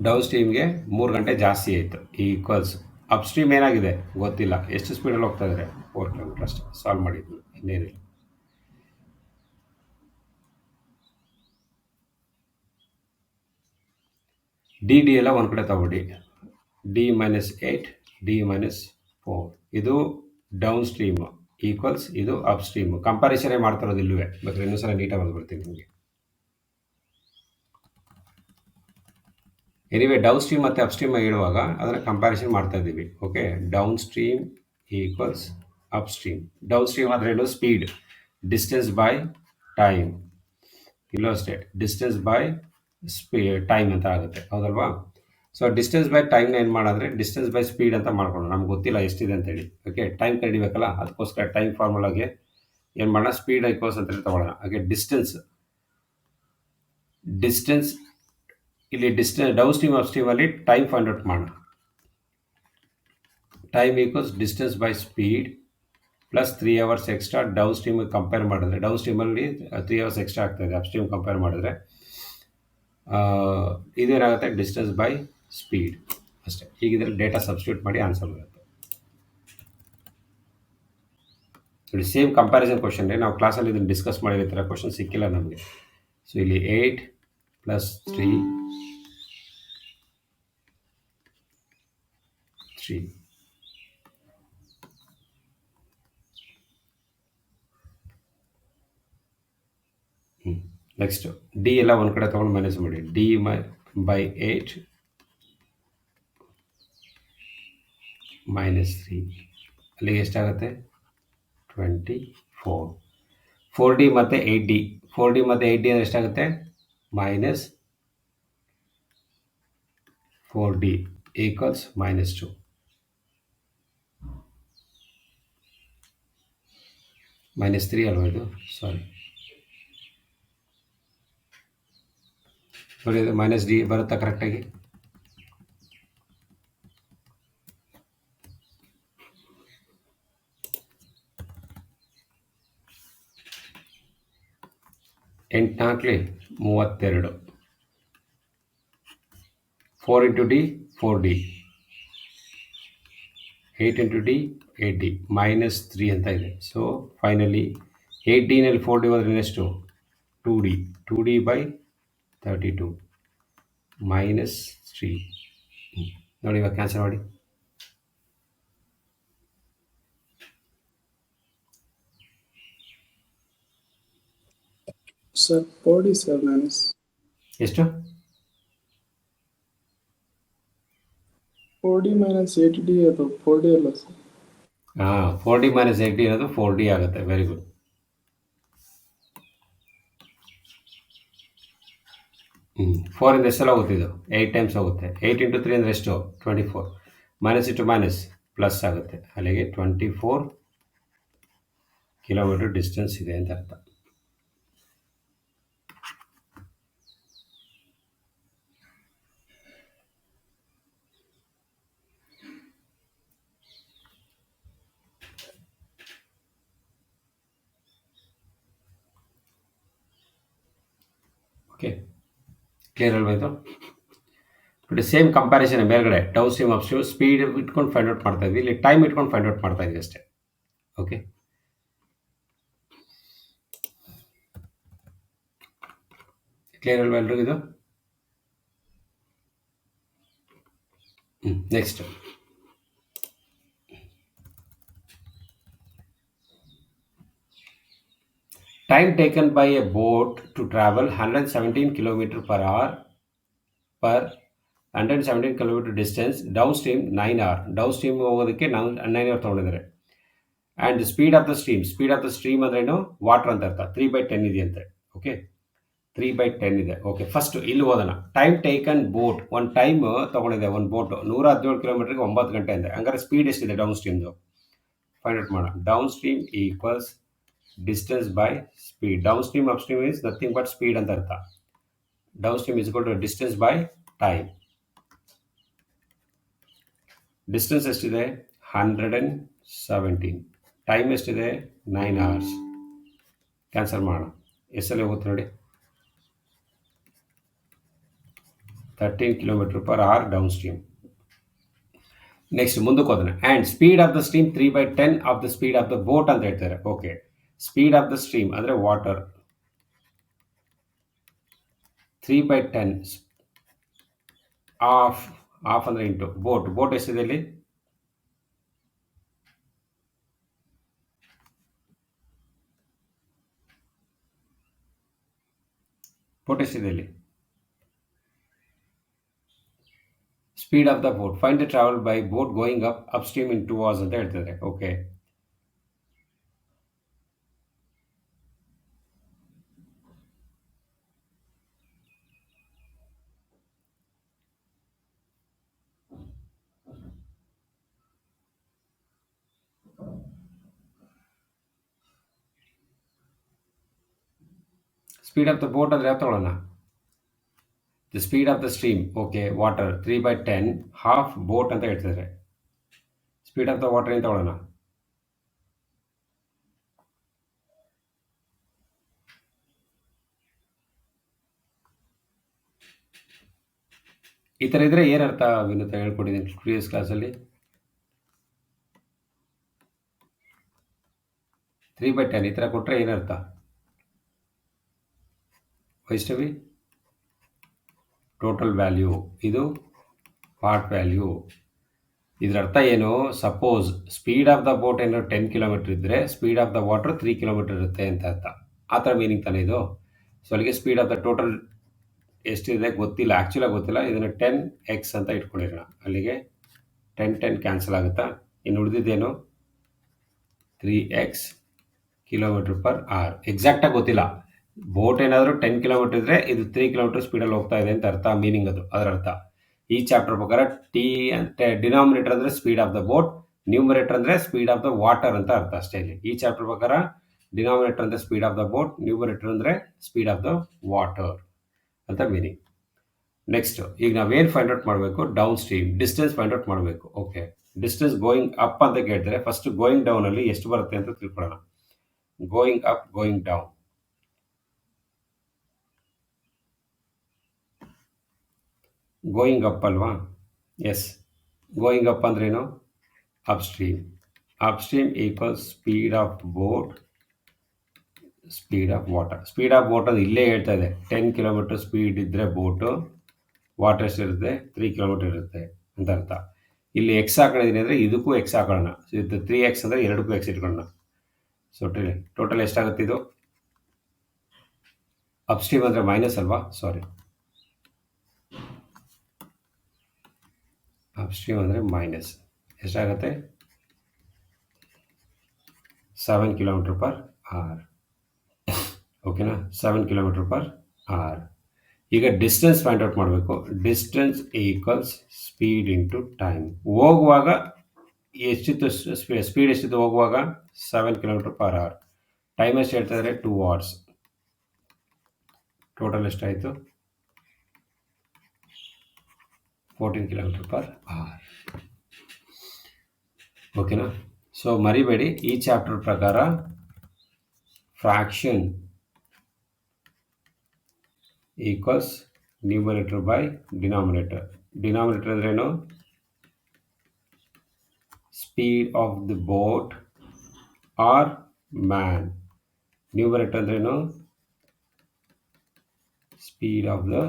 ಡೌನ್ ಸ್ಟ್ರೀಮ್ಗೆ 3 ಗಂಟೆ ಜಾಸ್ತಿ ಆಯಿತು. ಈಕ್ವಲ್ಸ್ ಅಪ್ ಸ್ಟ್ರೀಮ್ ಏನಾಗಿದೆ ಗೊತ್ತಿಲ್ಲ, ಎಷ್ಟು ಸ್ಪೀಡಲ್ಲಿ ಹೋಗ್ತಾ ಇದ್ದಾರೆ 4 ಕಿಲೋಮೀಟರ್ ಅಷ್ಟೇ. ಸಾಲ್ವ್ ಮಾಡಿದ್ವಿ, ಇನ್ನೇನಿಲ್ಲ. ಡಿ ಡಿ ಎಲ್ಲ ಒಂದು ಕಡೆ ತಗೊಳ್ಳಿ, ಡಿ ಮೈನಸ್ 8, ಡಿ ಮೈನಸ್ 4. ಇದು ಡೌನ್ ಸ್ಟ್ರೀಮ್ ಈಕ್ವಲ್ಸ್ ಇದು ಅಪ್ ಸ್ಟ್ರೀಮ್. ಕಂಪ್ಯಾರಿಸನೇ ಮಾಡ್ತಿರೋದು ಇಲ್ಲವೇ, ಬೇಕಾದ್ರೆ ಇನ್ನೊಂದು ಸಲ ನೀಟಾಗಿ ಬಂದ್ಬಿಡ್ತೀನಿ ನಿಮಗೆ. ಎನಿವೆ ಡೌನ್ ಸ್ಟ್ರೀಮ್ ಮತ್ತು ಅಪ್ ಸ್ಟ್ರೀಮ್ ಹೇಳುವಾಗ ಅದನ್ನು ಕಂಪ್ಯಾರಿಸನ್ ಮಾಡ್ತಾ ಇದ್ದೀವಿ. Okay, down stream equals up stream. Down stream ಅಂದರೆ ಏನು, ಸ್ಪೀಡ್, ಡಿಸ್ಟೆನ್ಸ್ ಬೈ ಟೈಮ್. ಇಲ್ಲೋ ಅಷ್ಟೇ, ಡಿಸ್ಟೆನ್ಸ್ ಬೈ ಟೈಮ್ ಅಂತ ಆಗುತ್ತೆ, ಹೌದಲ್ವಾ? ಸೊ ಡಿಸ್ಟೆನ್ಸ್ ಬೈ ಟೈಮ್ನ ಏನು ಮಾಡಿದ್ರೆ ಡಿಸ್ಟೆನ್ಸ್ ಬೈ ಸ್ಪೀಡ್ ಅಂತ ಮಾಡ್ಕೊಂಡು, ನಮ್ಗೆ ಗೊತ್ತಿಲ್ಲ ಎಷ್ಟಿದೆ ಅಂತೇಳಿ. ಓಕೆ, ಟೈಮ್ ಕಂಡಿಬೇಕಲ್ಲ, ಅದಕ್ಕೋಸ್ಕರ ಟೈಮ್ ಫಾರ್ಮುಲಾಗೆ ಏನು ಮಾಡೋಣ, ಸ್ಪೀಡ್ ಈಕ್ವಲ್ಸ್ ಅಂತೇಳಿ ತೊಗೊಳ್ಳೋಣ. ಹಾಗೆ ಡಿಸ್ಟೆನ್ಸ್ ಇಲ್ಲಿ ಡೌನ್ ಸ್ಟ್ರೀಮ್ ಅಪ್ ಸ್ಟ್ರೀಮಲ್ಲಿ ಟೈಮ್ ಫೈಂಡ್ ಔಟ್ ಮಾಡೋಣ. Time equals distance by speed plus 3 hours extra. Down ಸ್ಟ್ರೀಮಿಗೆ ಕಂಪೇರ್ ಮಾಡಿದ್ರೆ, ಡೌನ್ ಸ್ಟ್ರೀಮಲ್ಲಿ 3 hours ಎಕ್ಸ್ಟ್ರಾ ಆಗ್ತಾಯಿದೆ, ಅಪ್ ಸ್ಟ್ರೀಮ್ ಕಂಪೇರ್ ಮಾಡಿದ್ರೆ ಇದೇನಾಗುತ್ತೆ ಡಿಸ್ಟೆನ್ಸ್ ಬೈ ಸ್ಪೀಡ್ ಅಷ್ಟೇ. ಹೀಗಿದ್ರೆ ಡೇಟಾ ಸಬ್ಸ್ಟಿಟ್ಯೂಟ್ ಮಾಡಿ ಆನ್ಸರ್ ಬರುತ್ತೆ. ನೋಡಿ ಸೇಮ್ ಕಂಪ್ಯಾರಿಸನ್ ಕ್ವಶನ್, ನಾವು ಕ್ಲಾಸಲ್ಲಿ ಇದನ್ನು ಡಿಸ್ಕಸ್ ಮಾಡಿರೋ ಥರ ಕ್ವಶನ್ ಸಿಕ್ಕಿಲ್ಲ ನಮಗೆ. ಸೊ ಇಲ್ಲಿ 8 ಪ್ಲಸ್ 3 ನೆಕ್ಸ್ಟ್ ಡಿ ಎಲ್ಲ ಒಂದು ಕಡೆ ತೊಗೊಂಡು ಮೈನಸ್ ಮಾಡಿ, ಡಿ ಬೈ 8 ಮೈನಸ್ 3, ಅಲ್ಲಿಗೆ ಎಷ್ಟಾಗುತ್ತೆ 24. 4D ಮತ್ತು 8D, 4D ಮತ್ತು 8D ಅಂದರೆ ಎಷ್ಟಾಗುತ್ತೆ minus 4D equals minus 2. Minus 3 ಅಲ್ವಾ ಇದು, ಸಾರಿ ನೋಡಿ, ಇದು ಮೈನಸ್ ಡಿ ಬರುತ್ತಾ ಕರೆಕ್ಟಾಗಿ? ಎಂಟು 32, 4 into D 4D, 8 into D 8D -3 ಅಂತ ಇದೆ. ಸೊ ಫೈನಲಿ 8Dನಲ್ಲಿ 4D ಹೋದ್ರೆ ಎಷ್ಟು 2D, 2D/32 -3. ನೋಡಿ ಇವಾಗ ಕ್ಯಾನ್ಸಲ್ ಮಾಡಿ. Sir, 4D sir minus ಎಷ್ಟು 4D minus 8D ಅದು 4D ಅಲ್ಲ ಸರ್. 4D - 8D ಅನ್ನೋದು 4D ಆಗುತ್ತೆ. Very good. ಫೋರ್ ಇಂದ ಎಷ್ಟೆಲ್ಲ ಹೋಗುತ್ತೆ ಇದು 8 ಟೈಮ್ಸ್ ಹೋಗುತ್ತೆ. 8 ಇಂಟು 3 ಅಂದರೆ ಎಷ್ಟು 24, ಮೈನಸ್ ಇಂಟು ಮೈನಸ್ ಪ್ಲಸ್ ಆಗುತ್ತೆ. ಅಲ್ಲಿಗೆ 24 ಕಿಲೋಮೀಟರ್ ಡಿಸ್ಟೆನ್ಸ್ ಇದೆ ಅಂತ ಅರ್ಥ. ಓಕೆ, ಕ್ಲಿಯರ್ ಅಲ್ವಾ ಇದು? ಬಟ್ ಸೇಮ್ ಕಂಪ್ಯಾರಿಸನ್ ಮೇಲ್ಗಡೆ down stream up stream speed ಇಟ್ಕೊಂಡು ಫೈಂಡ್ ಔಟ್ ಮಾಡ್ತಾ ಇದ್ವಿ, ಇಲ್ಲಿ ಟೈಮ್ ಇಟ್ಕೊಂಡು ಫೈಂಡ್ ಔಟ್ ಮಾಡ್ತಾ ಇದ್ವಿ ಅಷ್ಟೇ. ಓಕೆ, ಕ್ಲಿಯರ್ ಅಲ್ವಾ ಎಲ್ರಿಗೂ ಇದು? Next time taken by a boat to travel 117 km per hour per 117 km distance downstream 9 hour. Downstream ಹೋಗೋದಕ್ಕೆ ನಾವು 9 hour ತೊಗೊಂಡಿದ್ದಾರೆ. And speed of the stream ಅಂದ್ರೇನು ವಾಟರ್ ಅಂತ ಅರ್ಥ. 3/10 ಇದೆಯಂತೆ. ಓಕೆ, 3/10 ಇದೆ. ಓಕೆ, ಫಸ್ಟ್ ಇಲ್ಲಿ ಓದೋಣ. ಟೈಮ್ ಟೇಕನ್ ಬೋಟ್, ಒಂದು ಟೈಮ್ ತೊಗೊಂಡಿದೆ ಒಂದು ಬೋಟ್ 117 ಕಿಲೋಮೀಟರ್ಗೆ 9 ಗಂಟೆ ಅಂದೆ. ಹಂಗಾರೆ ಸ್ಪೀಡ್ ಎಷ್ಟಿದೆ ಡೌನ್ ಸ್ಟ್ರೀಮ್ದು ಫೈಂಡ್ ಔಟ್ ಮಾಡೋಣ. Downstream equals distance by speed. Down stream up stream is nothing but speed ಅಂತ ಅರ್ಥ. Downstream is equal to distance by time. Distance ಎಷ್ಟಿದೆ 117, ಟೈಮ್ ಎಷ್ಟಿದೆ 9 hours. ಕ್ಯಾನ್ಸಲ್ ಮಾಡೋಣ. ಎಷ್ಟಲ್ಲಿ ಹೋಗುತ್ತೆ ನೋಡಿ 13 km/h ಡೌನ್ ಸ್ಟ್ರೀಮ್. ನೆಕ್ಸ್ಟ್ ಮುಂದಕ್ಕೆ ಹೋದನೆ. And speed of the stream 3/10 of the speed of the boat ಅಂತ ಹೇಳ್ತಾರೆ. Okay, speed of the stream ಅಂದರೆ ವಾಟರ್ 3/10 ಆಫ್ ಅಂದರೆ ಇಂಟು ಬೋಟ್ ಎಷ್ಟಿದೆ ಇಲ್ಲಿ speed of the boat. Find the travel by boat going up stream in 2 hours ಅಂತ ಹೇಳ್ತಿದ್ದಾರೆ. Okay, speed of the boat ಅಂದರೆ ಯಾವ ತಗೊಳ್ಳೋಣ? The speed of the stream. Okay, water 3/10 half boat ಅಂತ ಹೇಳ್ತಿದ್ದಾರೆ. ಸ್ಪೀಡ್ ಆಫ್ ದ ವಾಟರ್ ಏನು ತಗೊಳ್ಳೋಣ? ಈ ಥರ ಇದ್ರೆ ಏನರ್ಥ ವಿನೂತ ಹೇಳ್ಕೊಟ್ಟಿದ್ದೀನಿ ಪ್ರೀವಿಯಸ್ ಕ್ಲಾಸಲ್ಲಿ. 3/10 ಈ ಥರ ಕೊಟ್ಟರೆ ಏನರ್ಥ ವೈಷ್ಣವಿ? ಟೋಟಲ್ ವ್ಯಾಲ್ಯೂ, ಇದು ಪಾರ್ಟ್ ವ್ಯಾಲ್ಯೂ. ಇದರ ಅರ್ಥ ಏನು? Suppose speed of the boat ಏನೋ 10 km ಇದ್ದರೆ speed of the water 3 km ಇರುತ್ತೆ ಅಂತ ಅರ್ಥ. ಆ ಥರ ಮೀನಿಂಗ್ ತಾನೇ ಇದು. ಸೊ ಅಲ್ಲಿಗೆ ಸ್ಪೀಡ್ ಆಫ್ ದ ಟೋಟಲ್ ಎಷ್ಟಿದೆ ಗೊತ್ತಿಲ್ಲ, ಆ್ಯಕ್ಚುಲಾಗಿ ಗೊತ್ತಿಲ್ಲ. ಇದನ್ನು 10x ಅಂತ ಇಟ್ಕೊಂಡಿರೋಣ. ಅಲ್ಲಿಗೆ 10 ಕ್ಯಾನ್ಸಲ್ ಆಗುತ್ತಾ? ಇನ್ನು ಉಳಿದಿದ್ದೇನು 3x km/h. ಎಕ್ಸಾಕ್ಟಾಗಿ ಗೊತ್ತಿಲ್ಲ. ಬೋಟ್ ಏನಾದರೂ 10 km ಇದ್ದರೆ ಇದು 3 km ಸ್ಪೀಡಲ್ಲಿ ಹೋಗ್ತಾ ಇದೆ ಅಂತ ಅರ್ಥ. ಮೀನಿಂಗ್ ಅದರ ಅರ್ಥ. ಈ ಚಾಪ್ಟರ್ ಪ್ರಕಾರ ಡಿನಾಮಿನೇಟರ್ ಅಂದರೆ speed of the boat, numerator ಅಂದರೆ ಸ್ಪೀಡ್ ಆಫ್ ದ ವಾಟರ್ ಅಂತ ಅರ್ಥ ಅಷ್ಟೇ. ಇಲ್ಲಿ ಈ ಚಾಪ್ಟರ್ ಪ್ರಕಾರ ಡಿನಾಮಿನೇಟರ್ ಅಂದರೆ speed of the boat, numerator ಅಂದರೆ ಸ್ಪೀಡ್ ಆಫ್ ದ ವಾಟರ್ ಅಂತ ಮೀನಿಂಗ್. ನೆಕ್ಸ್ಟ್ ಈಗ ನಾವೇನು ಫೈಂಡ್ ಔಟ್ ಮಾಡಬೇಕು? Down stream distance find out ಮಾಡಬೇಕು. ಓಕೆ, ಡಿಸ್ಟೆನ್ಸ್ ಗೋಯಿಂಗ್ ಅಪ್ ಅಂತ ಕೇಳ್ತಾರೆ. ಫಸ್ಟ್ ಗೋಯಿಂಗ್ ಡೌನಲ್ಲಿ ಎಷ್ಟು ಬರುತ್ತೆ ಅಂತ ತಿಳ್ಕೊಳ್ಳೋಣ. Going up, going down. Going up ಅಲ್ವಾ? ಎಸ್. ಗೋಯಿಂಗ್ ಅಪ್ ಅಂದ್ರೇನು? Upstream. Upstream equals speed of boat, speed of water. Speed of boat ಅದು ಇಲ್ಲೇ ಹೇಳ್ತಾ ಇದೆ. 10 ಕಿಲೋಮೀಟರ್ ಸ್ಪೀಡ್ ಇದ್ದರೆ ಬೋಟು, ವಾಟರ್ ಎಷ್ಟಿರುತ್ತೆ? 3 ಕಿಲೋಮೀಟರ್ ಇರುತ್ತೆ ಅಂತ ಅರ್ಥ. ಇಲ್ಲಿ ಎಕ್ಸ್ ಹಾಕೊಂಡಿದ್ದೀನಿ ಅಂದರೆ ಇದಕ್ಕೂ ಎಕ್ಸ್ ಹಾಕೊಳ್ಳೋಣ. ಇದು 3x ಅಂದರೆ ಎರಡಕ್ಕೂ ಎಕ್ಸ್ ಇಟ್ಕೊಳ್ಳೋಣ. ಸೊ ಟೋಟಲ್ ಎಷ್ಟಾಗುತ್ತೆ ಇದು? ಅಪ್‌ಸ್ಟ್ರೀಮ್ ಅಂದರೆ ಮೈನಸ್ ಅಲ್ವಾ? ಸಾರಿ, ಅಪ್‌ಸ್ಟ್ರೀಮ್ ಅಂದರೆ ಮೈನಸ್. ಎಷ್ಟಾಗುತ್ತೆ? 7 ಕಿಲೋಮೀಟರ್ ಪರ್ ಅವರ್. ಓಕೆನಾ? 7 ಕಿಲೋಮೀಟರ್ ಪರ್ ಅವರ್. ಈಗ ಡಿಸ್ಟೆನ್ಸ್ ಫೈಂಡ್ ಔಟ್ ಮಾಡಬೇಕು. Distance equals speed into time. ಹೋಗುವಾಗ ಎಷ್ಟಿತ್ತು? ಸ್ಪೀಡ್ ಎಷ್ಟಿತ್ತು ಹೋಗುವಾಗ? 7 ಕಿಲೋಮೀಟರ್ ಪರ್ ಅವರ್. ಟೈಮ್ ಎಷ್ಟು ಹೇಳ್ತಾ ಇದ್ದಾರೆ? 2 hours. ಟೋಟಲ್ ಎಷ್ಟಾಯಿತು? 14 ಕಿಲೋಮೀಟರ್ ಪರ್ ಅವರ್. ಓಕೆನಾ? ಸೊ ಮರಿಬೇಡಿ, ಈ ಚಾಪ್ಟರ್ ಪ್ರಕಾರ fraction equals numerator by denominator. Denominator ಅಂದ್ರೇನು? Speed of the boat or man. Numerator ಅಂದ್ರೇನು? ಸ್ಪೀಡ್ ಆಫ್ ದ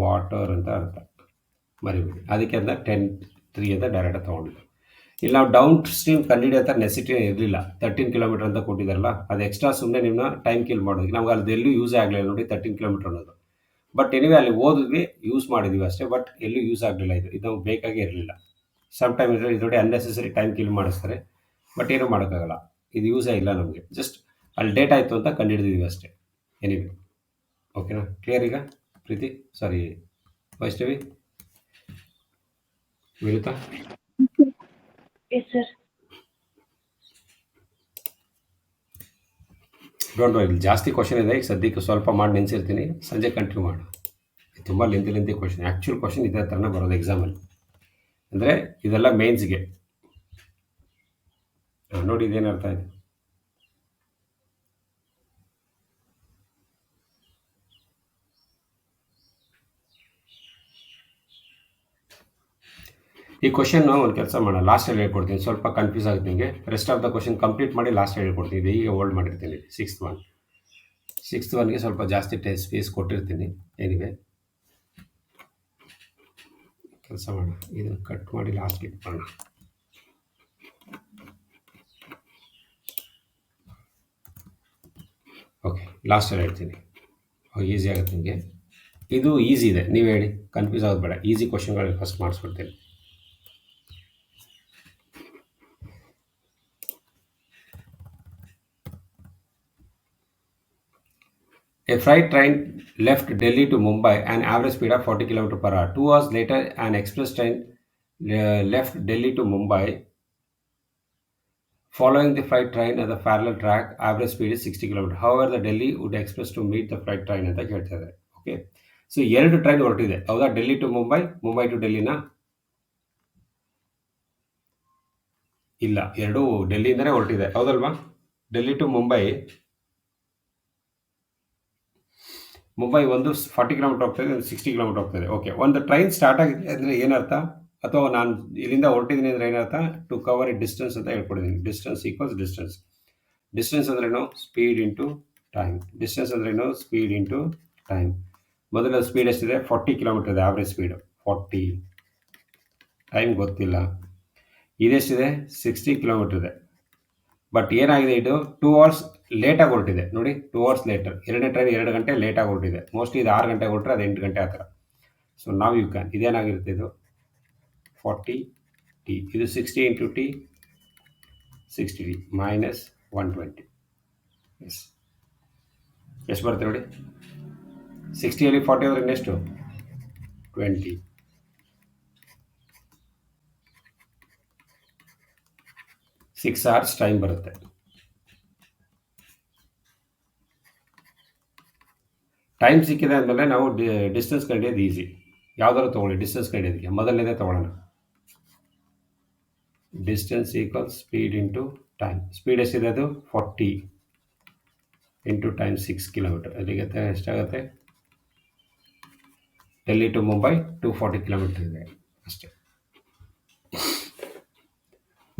ವಾಟರ್ ಅಂತ ಅರ್ಥ. ಮರಿಬೇಡಿ, ಅದಕ್ಕೆ ಅದನ್ನ 10-3 ಅಂತ ಡೈರೆಕ್ಟಾಗಿ ತೊಗೊಂಡಿದ್ದು. ಇಲ್ಲಿ ನಾವು ಡೌನ್ ಸ್ಟ್ರೀಮ್ ಕಂಡುಹಿಡಿಯೋ ಥರ ನೆಸಿಟಿ ಇರಲಿಲ್ಲ. 13 ಕಿಲೋಮೀಟರ್ ಅಂತ ಕೊಟ್ಟಿದ್ದಾರಲ್ಲ, ಅದು ಎಕ್ಸ್ಟ್ರಾ ಸುಮ್ಮನೆ ನಿಮ್ಮನ್ನ ಟೈಮ್ ಕಿಲ್ ಮಾಡೋದಕ್ಕೆ. ನಮ್ಗೆ ಅಲ್ಲಿ ಎಲ್ಲೂ ಯೂಸ್ ಆಗಲಿಲ್ಲ ನೋಡಿ 13 ಕಿಲೋಮೀಟರ್ ಅನ್ನೋದು. ಬಟ್ ಎನಿವೆ ಅಲ್ಲಿ ಓದಿದ್ವಿ, ಯೂಸ್ ಮಾಡಿದ್ವಿ ಅಷ್ಟೇ. ಬಟ್ ಎಲ್ಲೂ ಯೂಸ್ ಆಗಲಿಲ್ಲ. ಇದು ನಮ್ಗೆ ಬೇಕಾಗೇ ಇರಲಿಲ್ಲ. ಸಮ್ ಟೈಮ್ ಇದು ನೋಡಿ ಅನ್ನೆಸೆಸರಿ ಟೈಮ್ ಕಿಲ್ ಮಾಡಿಸ್ತಾರೆ, ಬಟ್ ಏನೂ ಮಾಡೋಕ್ಕಾಗಲ್ಲ. ಇದು ಯೂಸೇ ಇಲ್ಲ ನಮಗೆ. ಜಸ್ಟ್ ಅಲ್ಲಿ ಡೇಟ್ ಆಯಿತು ಅಂತ ಕಂಡುಹಿಡಿದಿದ್ವಿ ಅಷ್ಟೇ. ಎನಿವೆ, ಓಕೆನಾ? ಕ್ಲಿಯರ್ ಈಗ? Preethi, sorry Vaishnavi, Vinutha? Yes, sir. Don't worry, ಇಲ್ಲಿ ಜಾಸ್ತಿ ಕ್ವಶನ್ ಇದೆ. ಈಗ ಸದ್ಯಕ್ಕೆ ಸ್ವಲ್ಪ ಮಾಡಿ ನೆನೆಸಿರ್ತೀನಿ, ಸಂಜೆ ಕಂಟಿನ್ಯೂ ಮಾಡೋಣ. ತುಂಬ ಲೆಂತಿ ಕ್ವಶನ್. ಆ್ಯಕ್ಚುಲ್ ಕ್ವಶನ್ ಇದೇ ಥರನೇ ಬರೋದು ಎಕ್ಸಾಮಲ್ಲಿ. ಅಂದರೆ ಇದೆಲ್ಲ ಮೇನ್ಸ್ಗೆ. ನೋಡಿ ಇದೇನು ಅರ್ಥ ಇದೆ? ಈ ಕ್ವಶನ್ ಒಂದು ಕೆಲಸ ಮಾಡೋಣ, ಲಾಸ್ಟಲ್ಲಿ ಹೇಳ್ಕೊಡ್ತೀನಿ. ಸ್ವಲ್ಪ ಕನ್ಫ್ಯೂಸ್ ಆಗುತ್ತೆ ನಿಮಗೆ. Rest of the question complete ಮಾಡಿ ಲಾಸ್ಟ್ ಹೇಳ್ಕೊಡ್ತೀನಿ. ಇದು ಈಗ ಹೋಲ್ಡ್ ಮಾಡಿರ್ತೀನಿ. ಸಿಕ್ಸ್ತ್ ಒನ್ಗೆ ಸ್ವಲ್ಪ ಜಾಸ್ತಿ ಸ್ಪೇಸ್ ಕೊಟ್ಟಿರ್ತೀನಿ. ಏನಿವೆ ಕೆಲಸ ಮಾಡೋಣ, ಇದನ್ನು ಕಟ್ ಮಾಡಿ ಲಾಸ್ಟ್ಗೆ ಇಟ್ಕೊಳ್ಳೋಣ. ಓಕೆ, ಲಾಸ್ಟಲ್ಲಿ ಹೇಳ್ತೀನಿ. ಈಸಿ ಆಗುತ್ತೆ ನಿಮಗೆ. ಇದು ಈಸಿ ಇದೆ, ನೀವು ಹೇಳಿ, ಕನ್ಫ್ಯೂಸ್ ಆಗೋದು ಬೇಡ. ಈಸಿ ಕ್ವಶನ್ಗಳಿಗೆ ಫಸ್ಟ್ ಮಾಡಿಸ್ಬಿಡ್ತೀನಿ. A freight train left Delhi to Mumbai an average speed of 40 km per hour. 2 hours later, an express train left Delhi to Mumbai. Following the freight train at the parallel track, average speed is 60 km. However, the Delhi would express to meet the freight train ಅಂತ ಕೇಳ್ತಾ ಇದ್ದಾರೆ. Okay, so 2 train ಹೊರಟಿದೆ, ಹೌದಾ? Delhi to Mumbai, Mumbai to ಡೆಲ್ಲಿನಾ? ಇಲ್ಲ, 2 ಡೆಲ್ಲಿಯಿಂದನೇ ಹೊರಟಿದೆ, ಹೌದಲ್ವಾ? Delhi to Mumbai ಒಂದು 40 ಕಿಲೋಮೀಟರ್ ಹೋಗ್ತಾಯಿದೆ, ಒಂದು 60 ಕಿಲೋಮೀಟರ್ ಹೋಗ್ತಾಯಿದೆ. ಓಕೆ, ಒಂದು ಟ್ರೈನ್ ಸ್ಟಾರ್ಟ್ ಆಗಿದೆ ಅಂದರೆ ಏನರ್ಥ? ಅಥವಾ ನಾನು ಇಲ್ಲಿಂದ ಹೊರಟಿದ್ದೀನಿ ಅಂದರೆ ಏನರ್ಥ? ಟು ಕವರ್ ಎ ಡಿಸ್ಟೆನ್ಸ್ ಅಂತ ಹೇಳ್ಕೊಡಿದ್ದೀನಿ. Distance equals distance. ಡಿಸ್ಟೆನ್ಸ್ ಅಂದ್ರೇನು? Speed into time. ಡಿಸ್ಟೆನ್ಸ್ ಅಂದ್ರೇನು? Speed into time. ಮೊದಲ ಸ್ಪೀಡ್ ಎಷ್ಟಿದೆ? 40 ಕಿಲೋಮೀಟರ್ ಇದೆ ಆವ್ರೇಜ್ ಸ್ಪೀಡು. 40. ಟೈಮ್ ಗೊತ್ತಿಲ್ಲ. ಇದೆಷ್ಟಿದೆ? 60 ಕಿಲೋಮೀಟರ್ ಇದೆ. ಬಟ್ ಏನಾಗಿದೆ, ಇದು 2 hours ಲೇಟಾಗಿ ಹೊರಟಿದೆ. ನೋಡಿ, 2 hours ಲೇಟರ್. ಎರಡನೇ ಟ್ರೈನ್ 2 ಗಂಟೆ ಲೇಟಾಗಿ ಹೊರಟಿದೆ. ಮೋಸ್ಟ್ಲಿ ಇದು 6 ಗಂಟೆಗೆ ಹೊರಟ್ರೆ ಅದು 8 ಗಂಟೆ ಆ ಥರ. ಸೊ ನಾವು ಯು ಕ್ಯಾನ್, ಇದೇನಾಗಿರುತ್ತೆ? ಇದು 40 ಟಿ. ಇದು 60 into T, 60 T minus 120. Yes, ಎಷ್ಟು ಬರುತ್ತೆ ನೋಡಿ? 60ಯಲ್ಲಿ 40 ಹೋದ್ರೆ ಇನ್ನೆಷ್ಟು? 20. 6 hours ಟೈಮ್ ಬರುತ್ತೆ. ಟೈಮ್ ಸಿಕ್ಕಿದೆ ಅಂದಮೇಲೆ ನಾವು ಡಿಸ್ಟೆನ್ಸ್ ಕಂಡಿಯೋದು ಈಸಿ. ಯಾವ್ದಾದ್ರು ತೊಗೊಳ್ಳಿ, ಡಿಸ್ಟೆನ್ಸ್ ಕಂಡಿಯೋದಕ್ಕೆ ಮೊದಲನೇದೇ ತೊಗೊಳ್ಳೋಣ. Distance equals speed into time. Speed ಎಷ್ಟಿದೆ? ಅದು 40 ಇಂಟು ಟೈಮ್ 6 ಕಿಲೋಮೀಟರ್. ಅಲ್ಲಿಗೆ ಎಷ್ಟಾಗುತ್ತೆ? ಡೆಲ್ಲಿ ಟು ಮುಂಬೈ 240 ಕಿಲೋಮೀಟರ್ ಇದೆ ಅಷ್ಟೇ.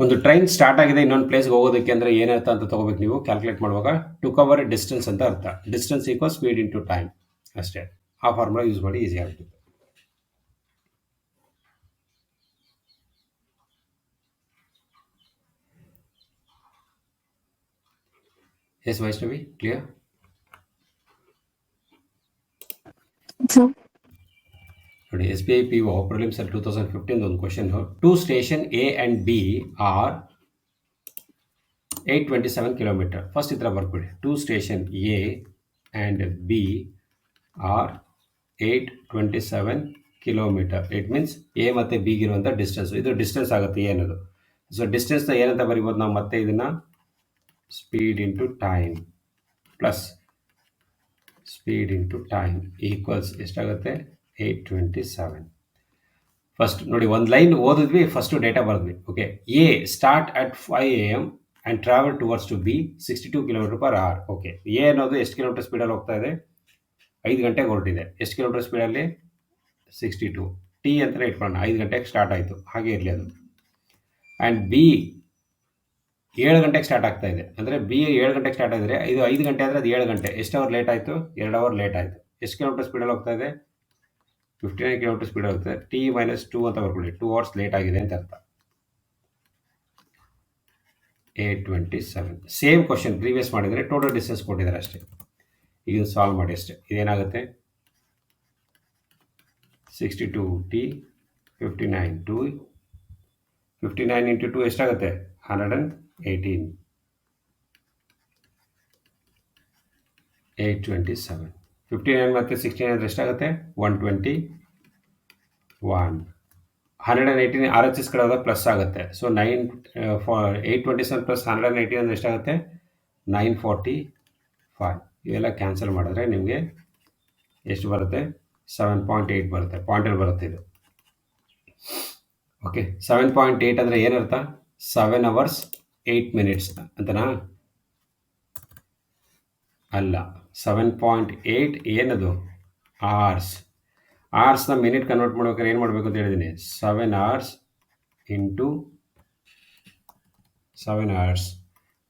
ಒಂದು ಟ್ರೈನ್ ಸ್ಟಾರ್ಟ್ ಆಗಿದೆ ಇನ್ನೊಂದು ಪ್ಲೇಸ್ಗೆ ಹೋಗೋದಕ್ಕೆ ಅಂದರೆ ಏನರ್ಥ ಅಂತ ತೊಗೋಬೇಕು ನೀವು ಕ್ಯಾಲ್ಕುಲೇಟ್ ಮಾಡುವಾಗ. ಟು ಕವರ್ ಡಿಸ್ಟೆನ್ಸ್ ಅಂತ ಅರ್ಥ. Distance equal speed into time ಅಷ್ಟೇ. ಆ ಫಾರ್ಮುಲಾ ಯೂಸ್ ಮಾಡಿ ಈಸಿ ಆಗ್ತದೆ. Yes Vaishnavi clear? ನೋಡಿ S B I P O prelims ಅಲ್ಲಿ 2015 ಒಂದು question. Two station A and B are 827 kilometer. First ಈ ಥರ ಬರ್ಬಿಡಿ. Two station A and B are 827 kilometer. It means A ಮತ್ತು ಬಿಗಿರುವಂಥ ಡಿಸ್ಟೆನ್ಸ್. ಇದು ಡಿಸ್ಟೆನ್ಸ್ ಆಗುತ್ತೆ ಎ ಅನ್ನೋದು. ಸೊ ಡಿಸ್ಟೆನ್ಸ್ನ ಏನಂತ ಬರಿಬೋದು ನಾವು ಮತ್ತೆ ಇದನ್ನು speed into time plus speed into time equals ಎಷ್ಟಾಗುತ್ತೆ 827. ಫಸ್ಟ್ ನೋಡಿ ಒಂದು ಲೈನ್ ಓದಿದ್ವಿ, ಫಸ್ಟು ಡೇಟಾ ಬರೆದ್ವಿ. Okay, A start at 5 AM and travel towards to B 62 km/h. Okay, A ಅನ್ನೋದು ಎಷ್ಟು ಕಿಲೋಮೀಟರ್ ಸ್ಪೀಡಲ್ಲಿ ಹೋಗ್ತಾ ಇದೆ? 5 ಗಂಟೆಗೆ ಹೊರಟಿದೆ. ಎಷ್ಟು ಕಿಲೋಮೀಟರ್ ಸ್ಪೀಡಲ್ಲಿ? 62. ಟಿ ಅಂತಲೇ ಇಟ್ಕೊಳ್ಳೋಣ. 5 ಗಂಟೆಗೆ ಸ್ಟಾರ್ಟ್ ಆಯಿತು, ಹಾಗೆ ಇರಲಿ ಅದು. ಆ್ಯಂಡ್ ಬಿ 7 ಗಂಟೆಗೆ ಸ್ಟಾರ್ಟ್ ಆಗ್ತಾ ಇದೆ. ಅಂದರೆ ಬಿ 7 ಗಂಟೆಗೆ ಸ್ಟಾರ್ಟ್ ಆಗಿದ್ರೆ ಇದು 5 ಗಂಟೆ ಅಂದರೆ ಅದು 7 ಗಂಟೆ. ಎಷ್ಟು ಅವರ್ ಲೇಟ್ ಆಯಿತು? 2 ಅವರ್ ಲೇಟ್ ಆಯಿತು. ಎಷ್ಟು ಕಿಲೋಮೀಟರ್ ಸ್ಪೀಡಲ್ಲಿ ಹೋಗ್ತಾ ಇದೆ? 59 km ಸ್ಪೀಡ್ ಹೋಗ್ತದೆ. ಟಿ ಮೈನಸ್ 2 ಅಂತ ಬರ್ಕೊಳ್ಳಿ. 2 hours ಲೇಟ್ ಆಗಿದೆ ಅಂತ ಅರ್ಥ. 827. ಸೇಮ್ ಕ್ವಶನ್ ಪ್ರೀವಿಯಸ್ ಮಾಡಿದರೆ ಟೋಟಲ್ ಡಿಸ್ಟೆನ್ಸ್ ಕೊಟ್ಟಿದ್ದಾರೆ ಅಷ್ಟೇ. ಈಗ ಸಾಲ್ವ್ ಮಾಡಿ ಅಷ್ಟೇ. ಇದೇನಾಗುತ್ತೆ? 62 ಟಿ 59 2 59 ಇಂಟು 2 ಎಷ್ಟಾಗುತ್ತೆ? 118. 827. 59 ಮತ್ತು 69 ಅಂದರೆ ಎಷ್ಟಾಗುತ್ತೆ? 121. 118 ಆರ್ ಎಚ್ ಎಸ್ ಕಡೆ ಹೋದಾಗ ಪ್ಲಸ್ ಆಗುತ್ತೆ. ಸೊ 827 ಪ್ಲಸ್ 118 ಅಂದರೆ ಎಷ್ಟಾಗುತ್ತೆ? 945. ಇವೆಲ್ಲ ಕ್ಯಾನ್ಸಲ್ ಮಾಡಿದ್ರೆ ನಿಮಗೆ ಎಷ್ಟು ಬರುತ್ತೆ? 7.8 ಬರುತ್ತೆ. ಪಾಯಿಂಟಲ್ಲಿ ಬರುತ್ತೆ ಇದು. ಓಕೆ, 7.8 ಅಂದರೆ ಏನರ್ಥ? 7 hours 8 minutes ಅಂತನಾ? ಅಲ್ಲ, 7.8 ಏನದು? ಆರ್ಸ್. ಆರ್ಸ್ನ ಮಿನಿಟ್ ಕನ್ವರ್ಟ್ ಮಾಡ್ಬೇಕಾದ್ರೆ ಏನು ಮಾಡಬೇಕು ಅಂತ ಹೇಳಿದ್ದೀನಿ? 7 hours ಇಂಟು 7 hours.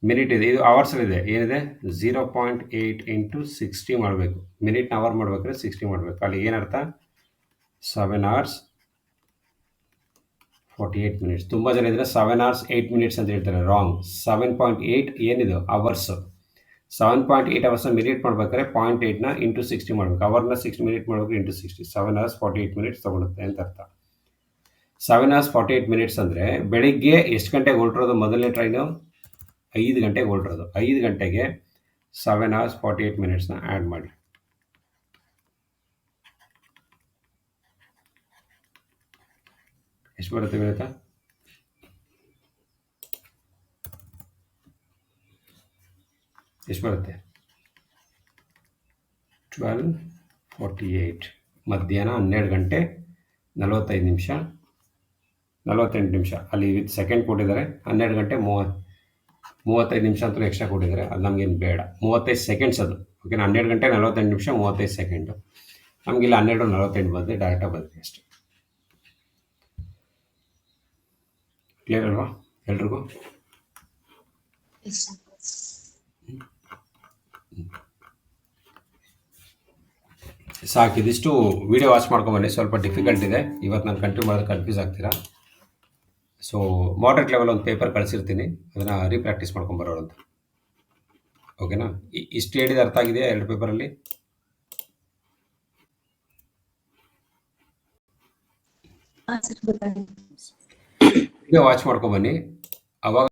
ಮಿನಿಟ್ ಇದೆ, ಇದು ಅವರ್ಸಲ್ಲಿದೆ. ಏನಿದೆ? 0.8 ಇಂಟು 60 ಮಾಡಬೇಕು. ಮಿನಿಟ್ನ ಅವರ್ ಮಾಡ್ಬೇಕಾದ್ರೆ 60 ಮಾಡಬೇಕು. ಅಲ್ಲಿ ಏನರ್ಥ? 7 hours 48 minutes. ತುಂಬ ಜನ ಇದ್ರೆ 7 hours 8 minutes ಅಂತ ಹೇಳ್ತಾರೆ. ರಾಂಗ್. 7.8 ಏನಿದು? ಅವರ್ಸು. 7.8 ಅವರ್ಸ್ನ ಮಿನಿಟ್ ಮಾಡ್ಬೇಕಾದ್ರೆ 0.8ನ ಇಂಟು 60 ಮಾಡಬೇಕು. ಅವರ್ನ 6 ಮಿನಿಟ್ ಮಾಡಬೇಕು ಇಂಟು 60. 7 hours 48 minutes ತೊಗೊಳುತ್ತೆ ಅಂತ ಅರ್ಥ. 7 hours 48 minutes ಅಂದರೆ ಬೆಳಿಗ್ಗೆ ಎಷ್ಟು ಗಂಟೆಗೆ ಹೊರಟಿರೋದು? ಮೊದಲನೇ ಟ್ರೈನು 5 ಗಂಟೆಗೆ ಹೊರಟಿರೋದು. 5 ಗಂಟೆಗೆ 7 hours 48 minutesನ ಆ್ಯಡ್ ಮಾಡಿ. ಎಷ್ಟು ಬರುತ್ತೆ ವಿನೀತಾ? ಎಷ್ಟು ಬರುತ್ತೆ? 12:48. ಮಧ್ಯಾಹ್ನ 12 ಗಂಟೆ 45 ನಿಮಿಷ 48 ನಿಮಿಷ. ಅಲ್ಲಿ ವಿತ್ ಸೆಕೆಂಡ್ ಕೊಟ್ಟಿದ್ದಾರೆ. 12 ಗಂಟೆ 35 ನಿಮಿಷ ಅಂತಲೂ ಎಕ್ಸ್ಟ್ರಾ ಕೊಟ್ಟಿದ್ದಾರೆ. ಅದು ನಮಗೇನು ಬೇಡ. 35 ಸೆಕೆಂಡ್ಸ್ ಅದು. ಓಕೆನಾ? 12 ಗಂಟೆ 48 ನಿಮಿಷ 35 ಸೆಕೆಂಡು. ನಮಗಿಲ್ಲ 12:48 ಬಂದರೆ ಡೈರೆಕ್ಟಾಗಿ ಬಂದಿದೆ ಅಷ್ಟೇ. ಕ್ಲಿಯರ್ ಅಲ್ವಾ ಎಲ್ರಿಗೂ? ಸಾಕು, ಇದಿಷ್ಟು ವಿಡಿಯೋ ವಾಚ್ ಮಾಡ್ಕೊಂಬನ್ನಿ. ಸ್ವಲ್ಪ ಡಿಫಿಕಲ್ಟ್ ಇದೆ ಇವತ್ತು. ನಾನು ಕಂಟಿನ್ಯೂ ಮಾಡಿದ್ರೆ ಕನ್ಫ್ಯೂಸ್ ಆಗ್ತೀರಾ. ಸೊ ಮಾಡ್ರೇಟ್ ಲೆವೆಲ್ ಒಂದು ಪೇಪರ್ ಕಳಿಸಿರ್ತೀನಿ, ಅದನ್ನು ರೀಪ್ರ್ಯಾಕ್ಟೀಸ್ ಮಾಡ್ಕೊಂಬರೋರು ಅಂತ. ಓಕೆನಾ? ಇಷ್ಟು ಹೇಳಿದ ಅರ್ಥ ಆಗಿದೆಯಾ 2 ಪೇಪರಲ್ಲಿ? ವಿಡಿಯೋ ವಾಚ್ ಮಾಡ್ಕೊಂಬನ್ನಿ. ಅವಾಗ